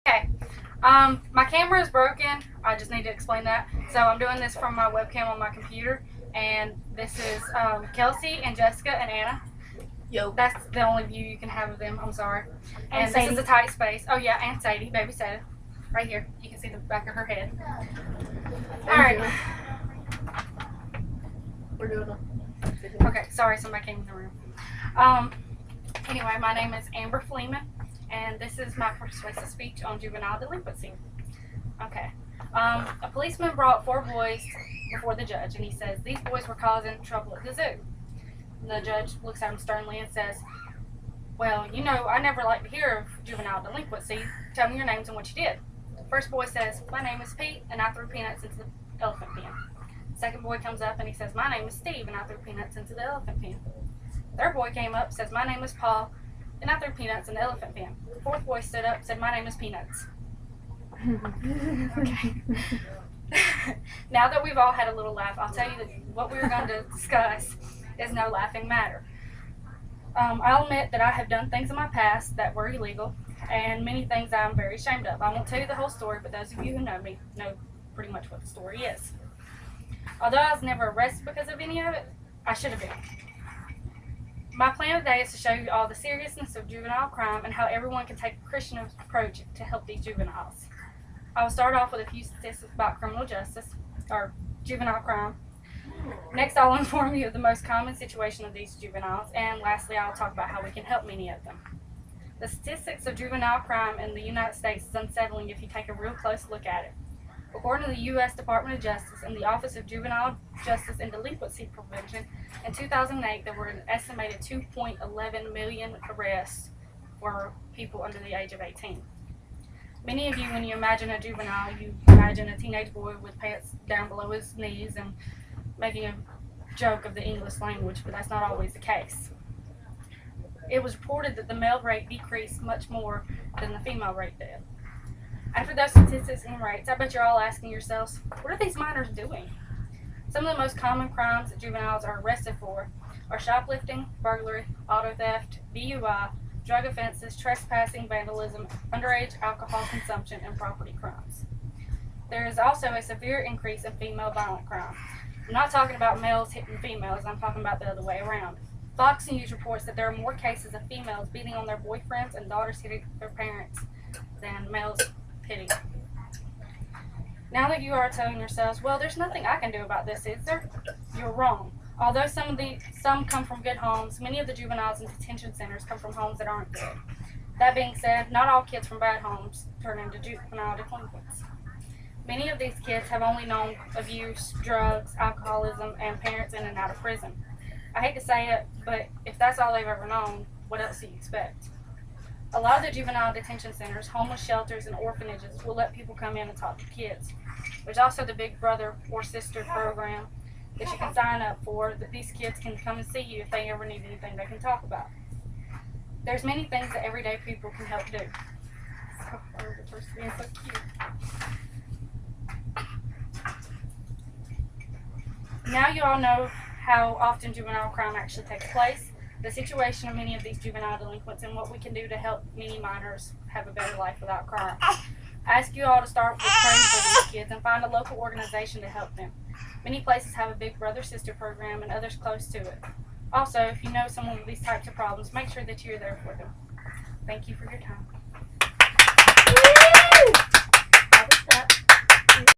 Okay, my camera is broken. I just need to explain that. So I'm doing this from my webcam on my computer, and this is Kelsey and Jessica and Anna. Yo. That's the only view you can have of them. I'm sorry. And this is Sadie. a tight space. Oh yeah, and Sadie, baby Sadie, right here. You can see the back of her head. All right. We're doing it. Okay, sorry, somebody came in the room. Anyway, my name is Amber Fleeman, and this is my persuasive speech on juvenile delinquency. Okay. A policeman brought 4 boys before the judge, and he says, these boys were causing trouble at the zoo. The judge looks at him sternly and says, well, you know, I never like to hear of juvenile delinquency. Tell me your names and what you did. The first boy says, my name is Pete, and I threw peanuts into the elephant pen. The second boy comes up and he says, my name is Steve, and I threw peanuts into the elephant pen. The third boy came up, says, my name is Paul, and I threw peanuts in the elephant pen. The fourth boy stood up, said, my name is Peanuts. Okay. Now that we've all had a little laugh, I'll tell you that what we're going to discuss is no laughing matter. I'll admit that I have done things in my past that were illegal, and many things I'm very ashamed of. I won't tell you the whole story, but those of you who know me know pretty much what the story is. Although I was never arrested because of any of it, I should have been. My plan today is to show you all the seriousness of juvenile crime and how everyone can take a Christian approach to help these juveniles. I will start off with a few statistics about criminal justice, or juvenile crime. Next, I'll inform you of the most common situation of these juveniles, and lastly, I'll talk about how we can help many of them. The statistics of juvenile crime in the United States is unsettling if you take a real close look at it. According to the U.S. Department of Justice and the Office of Juvenile Justice and Delinquency Prevention, in 2008 there were an estimated 2.11 million arrests for people under the age of 18. Many of you, when you imagine a juvenile, you imagine a teenage boy with pants down below his knees and making a joke of the English language, but that's not always the case. It was reported that the male rate decreased much more than the female rate did. After those statistics and rates, I bet you're all asking yourselves, what are these minors doing? Some of the most common crimes that juveniles are arrested for are shoplifting, burglary, auto theft, DUI, drug offenses, trespassing, vandalism, underage alcohol consumption, and property crimes. There is also a severe increase in female violent crime. I'm not talking about males hitting females, I'm talking about the other way around. Fox News reports that there are more cases of females beating on their boyfriends and daughters hitting their parents than males hitting. Now that you are telling yourselves, well, there's nothing I can do about this, is there? You're wrong. Although some come from good homes, many of the juveniles in detention centers come from homes that aren't good. That being said, not all kids from bad homes turn into juvenile delinquents. Many of these kids have only known abuse, drugs, alcoholism, and parents in and out of prison. I hate to say it, but if that's all they've ever known, what else do you expect? A lot of the juvenile detention centers, homeless shelters, and orphanages will let people come in and talk to kids. There's also the Big Brother or Sister program that you can sign up for, that these kids can come and see you if they ever need anything they can talk about. There's many things that everyday people can help do. The person being so cute. Now you all know how often juvenile crime actually takes place, the situation of many of these juvenile delinquents, and what we can do to help many minors have a better life without crime. I ask you all to start with praying for these kids and find a local organization to help them. Many places have a Big Brother Sister program and others close to it. Also, if you know someone with these types of problems, make sure that you're there for them. Thank you for your time.